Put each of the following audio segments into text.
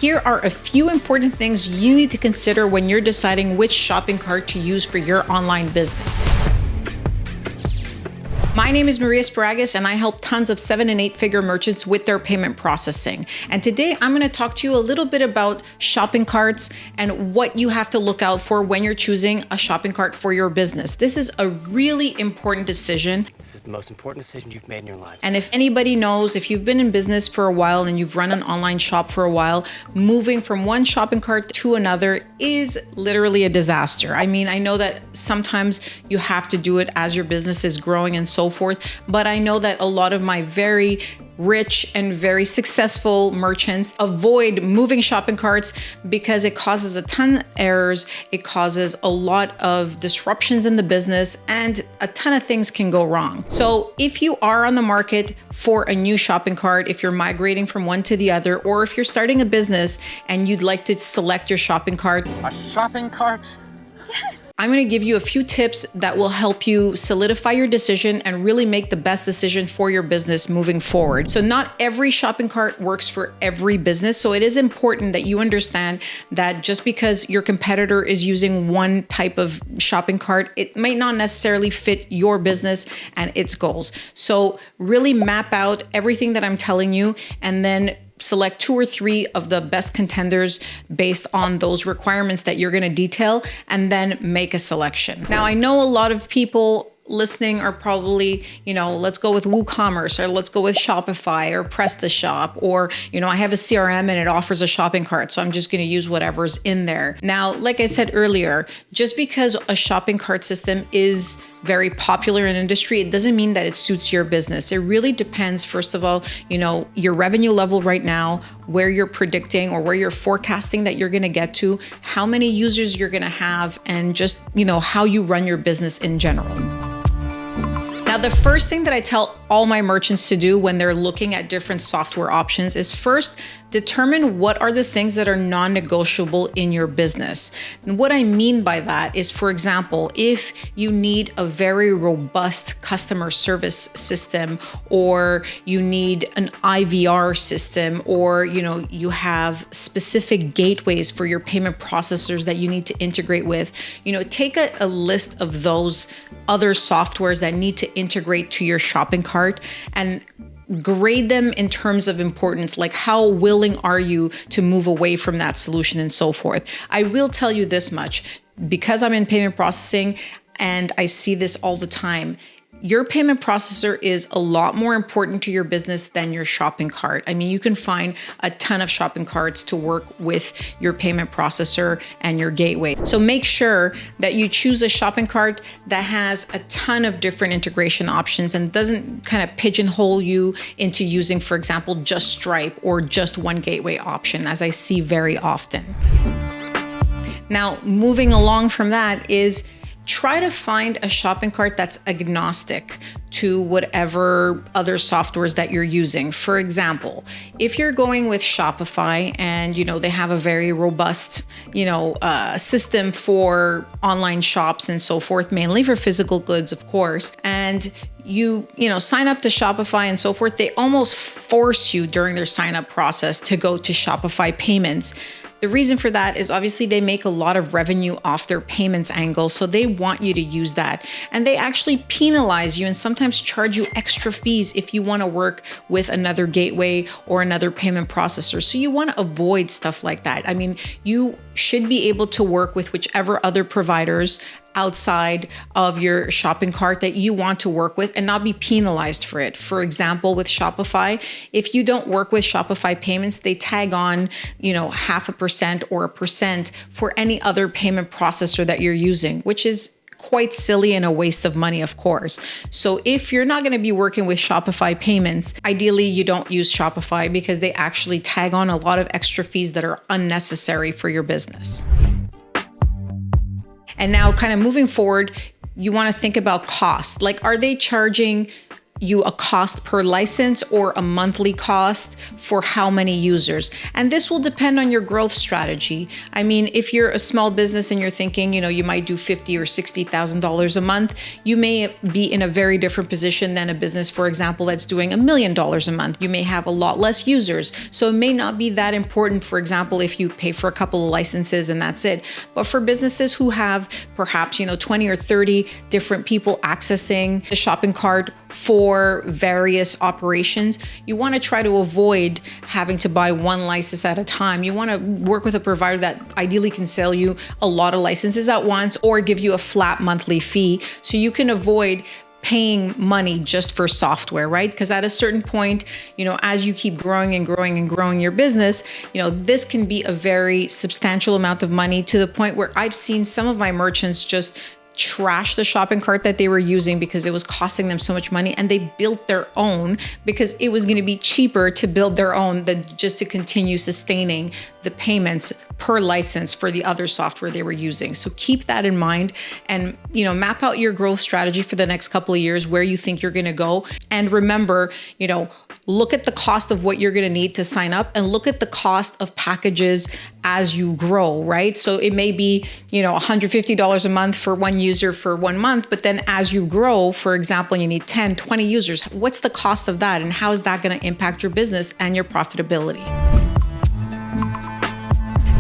Here are a few important things you need to consider when you're deciding which shopping cart to use for your online business. My name is Maria Sparagas, and I help tons of 7- and 8-figure merchants with their payment processing. And today I'm going to talk to you a little bit about shopping carts and what you have to look out for when you're choosing a shopping cart for your business. This is a really important decision. This is the most important decision you've made in your life. And if anybody knows, if you've been in business for a while and you've run an online shop for a while, moving from one shopping cart to another is literally a disaster. I mean, I know that sometimes you have to do it as your business is growing and so forth, but I know that a lot of my very rich and very successful merchants avoid moving shopping carts because it causes a ton of errors, it causes a lot of disruptions in the business, and a ton of things can go wrong. So if you are on the market for a new shopping cart, if you're migrating from one to the other, or if you're starting a business and you'd like to select your shopping cart. A shopping cart? Yes! I'm going to give you a few tips that will help you solidify your decision and really make the best decision for your business moving forward. So not every shopping cart works for every business. So it is important that you understand that just because your competitor is using one type of shopping cart, it might not necessarily fit your business and its goals. So really map out everything that I'm telling you and then select 2 or 3 of the best contenders based on those requirements that you're going to detail, and then make a selection. Now, I know a lot of people listening are probably, let's go with WooCommerce, or let's go with Shopify or PrestaShop, or, I have a CRM and it offers a shopping cart, so I'm just going to use whatever's in there. Now, like I said earlier, just because a shopping cart system is very popular in industry, it doesn't mean that it suits your business. It really depends, first of all, your revenue level right now, where you're predicting or where you're forecasting that you're going to get to, how many users you're going to have, and just, how you run your business in general. Now, the first thing that I tell all my merchants to do when they're looking at different software options is first determine what are the things that are non-negotiable in your business. And what I mean by that is, for example, if you need a very robust customer service system, or you need an IVR system, or you have specific gateways for your payment processors that you need to integrate with, take a list of those other softwares that need to integrate to your shopping cart and grade them in terms of importance, like how willing are you to move away from that solution and so forth. I will tell you this much, because I'm in payment processing and I see this all the time. Your payment processor is a lot more important to your business than your shopping cart. I mean, you can find a ton of shopping carts to work with your payment processor and your gateway. So make sure that you choose a shopping cart that has a ton of different integration options and doesn't kind of pigeonhole you into using, for example, just Stripe or just one gateway option, as I see very often. Now, moving along from that is try to find a shopping cart that's agnostic to whatever other softwares that you're using. For example, if you're going with Shopify and they have a very robust system for online shops and so forth, mainly for physical goods, of course, and you sign up to Shopify and so forth, they almost force you during their sign up process to go to Shopify payments. The reason for that is obviously they make a lot of revenue off their payments angle, so they want you to use that. And they actually penalize you and sometimes charge you extra fees if you want to work with another gateway or another payment processor. So you want to avoid stuff like that. I mean, you should be able to work with whichever other providers outside of your shopping cart that you want to work with and not be penalized for it. For example, with Shopify, if you don't work with Shopify payments, they tag on, 0.5% or 1% for any other payment processor that you're using, which is quite silly and a waste of money, of course. So if you're not going to be working with Shopify payments, ideally you don't use Shopify because they actually tag on a lot of extra fees that are unnecessary for your business. And now kind of moving forward, you want to think about cost. Like, are they charging you a cost per license or a monthly cost for how many users. And this will depend on your growth strategy. I mean, if you're a small business and you're thinking, you might do $50,000 or $60,000 a month, you may be in a very different position than a business, for example, that's doing $1 million a month. You may have a lot less users. So it may not be that important, for example, if you pay for a couple of licenses and that's it. But for businesses who have perhaps, 20 or 30 different people accessing the shopping cart for various operations, you want to try to avoid having to buy one license at a time. You want to work with a provider that ideally can sell you a lot of licenses at once or give you a flat monthly fee so you can avoid paying money just for software, right? Because at a certain point, as you keep growing and growing and growing your business, this can be a very substantial amount of money to the point where I've seen some of my merchants just trash the shopping cart that they were using because it was costing them so much money, and they built their own because it was going to be cheaper to build their own than just to continue sustaining the payments per license for the other software they were using. So keep that in mind and, map out your growth strategy for the next couple of years, where you think you're going to go. And remember, look at the cost of what you're going to need to sign up and look at the cost of packages as you grow, right? So it may be, $150 a month for one user for 1 month, but then as you grow, for example, you need 10, 20 users. What's the cost of that? And how is that going to impact your business and your profitability?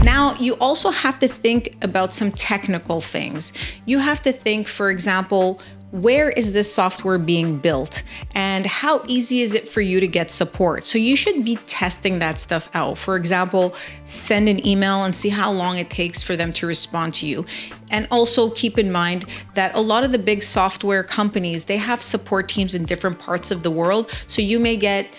Now, you also have to think about some technical things. You have to think, for example, where is this software being built and how easy is it for you to get support? So you should be testing that stuff out. For example, send an email and see how long it takes for them to respond to you. And also keep in mind that a lot of the big software companies, they have support teams in different parts of the world. So you may get,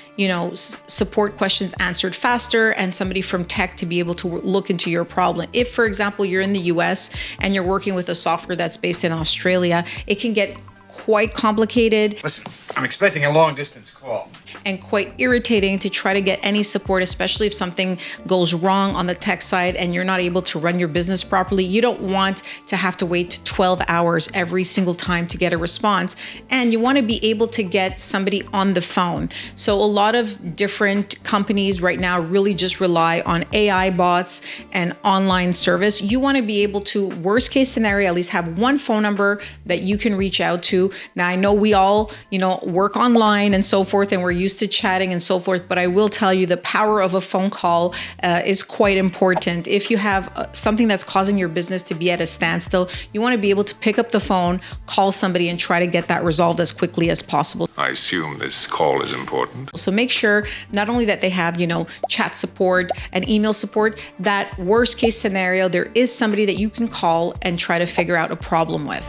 support questions answered faster and somebody from tech to be able to look into your problem. If, for example, you're in the US and you're working with a software that's based in Australia, it can get quite complicated. Listen, I'm expecting a long distance call. And quite irritating to try to get any support, especially if something goes wrong on the tech side and you're not able to run your business properly. You don't want to have to wait 12 hours every single time to get a response. And you want to be able to get somebody on the phone. So a lot of different companies right now really just rely on AI bots and online service. You want to be able to, worst case scenario, at least have one phone number that you can reach out to. Now, I know we all, work online and so forth, and we're used to chatting and so forth, but I will tell you the power of a phone call is quite important. If you have something that's causing your business to be at a standstill, you want to be able to pick up the phone, call somebody, and try to get that resolved as quickly as possible. I assume this call is important. So make sure not only that they have, chat support and email support, that worst case scenario, there is somebody that you can call and try to figure out a problem with.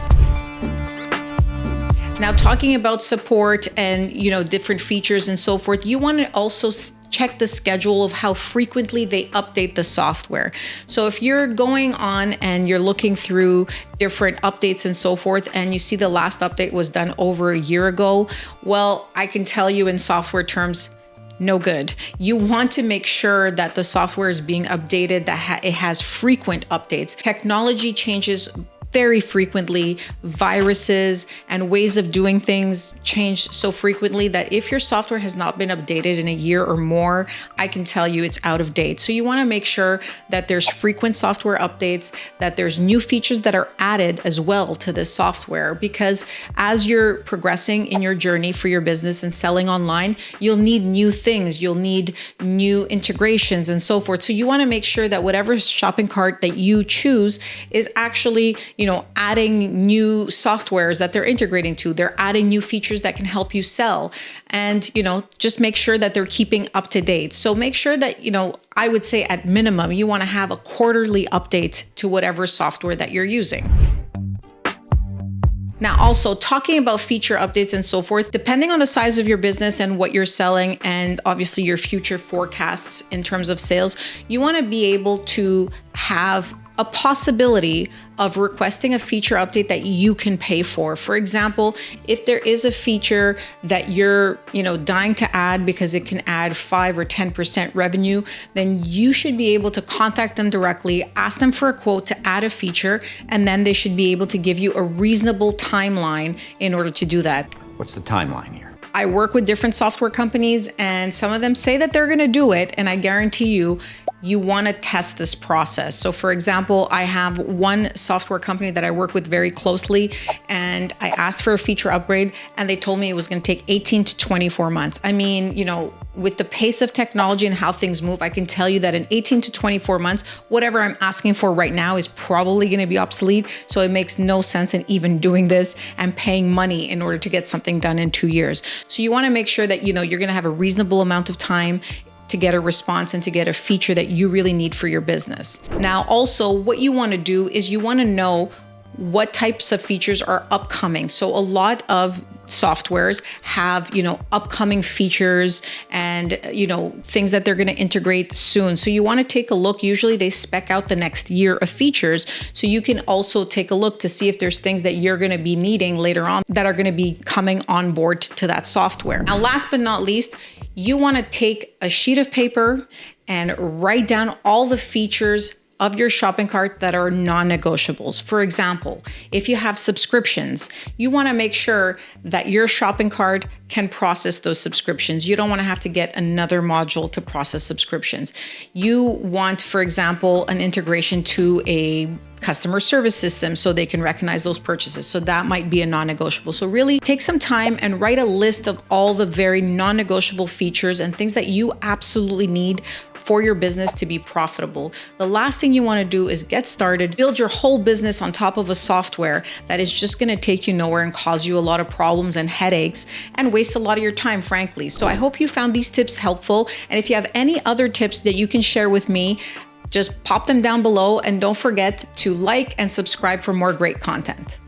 Now, talking about support and, different features and so forth, you want to also check the schedule of how frequently they update the software. So if you're going on and you're looking through different updates and so forth, and you see the last update was done over a year ago, well, I can tell you in software terms, no good. You want to make sure that the software is being updated, that it has frequent updates. Technology changes very frequently. Viruses and ways of doing things change so frequently that if your software has not been updated in a year or more, I can tell you it's out of date. So you want to make sure that there's frequent software updates, that there's new features that are added as well to this software, because as you're progressing in your journey for your business and selling online, you'll need new things, you'll need new integrations and so forth. So you want to make sure that whatever shopping cart that you choose is actually, adding new softwares that they're integrating to. They're adding new features that can help you sell. And, just make sure that they're keeping up to date. So make sure that, I would say at minimum, you want to have a quarterly update to whatever software that you're using. Now, also talking about feature updates and so forth, depending on the size of your business and what you're selling, and obviously your future forecasts in terms of sales, you want to be able to have a possibility of requesting a feature update that you can pay for. For example, if there is a feature that you're, dying to add because it can add 5 or 10% revenue, then you should be able to contact them directly, ask them for a quote to add a feature, and then they should be able to give you a reasonable timeline in order to do that. What's the timeline here? I work with different software companies, and some of them say that they're going to do it. And I guarantee you want to test this process. So for example, I have one software company that I work with very closely, and I asked for a feature upgrade and they told me it was going to take 18 to 24 months. I mean, with the pace of technology and how things move, I can tell you that in 18 to 24 months, whatever I'm asking for right now is probably going to be obsolete. So it makes no sense in even doing this and paying money in order to get something done in 2 years. So you want to make sure that, you're going to have a reasonable amount of time to get a response and to get a feature that you really need for your business. Now, also what you want to do is you want to know what types of features are upcoming. So a lot of softwares have, upcoming features and, things that they're going to integrate soon. So you want to take a look. Usually they spec out the next year of features. So you can also take a look to see if there's things that you're going to be needing later on that are going to be coming on board to that software. Now, last but not least, you want to take a sheet of paper and write down all the features of your shopping cart that are non-negotiables. For example, if you have subscriptions, you want to make sure that your shopping cart can process those subscriptions. You don't want to have to get another module to process subscriptions. You want, for example, an integration to a customer service system so they can recognize those purchases. So that might be a non-negotiable. So really take some time and write a list of all the very non-negotiable features and things that you absolutely need for your business to be profitable. The last thing you want to do is get started, build your whole business on top of a software that is just going to take you nowhere and cause you a lot of problems and headaches and waste a lot of your time, frankly. So I hope you found these tips helpful. And if you have any other tips that you can share with me, just pop them down below and don't forget to like and subscribe for more great content.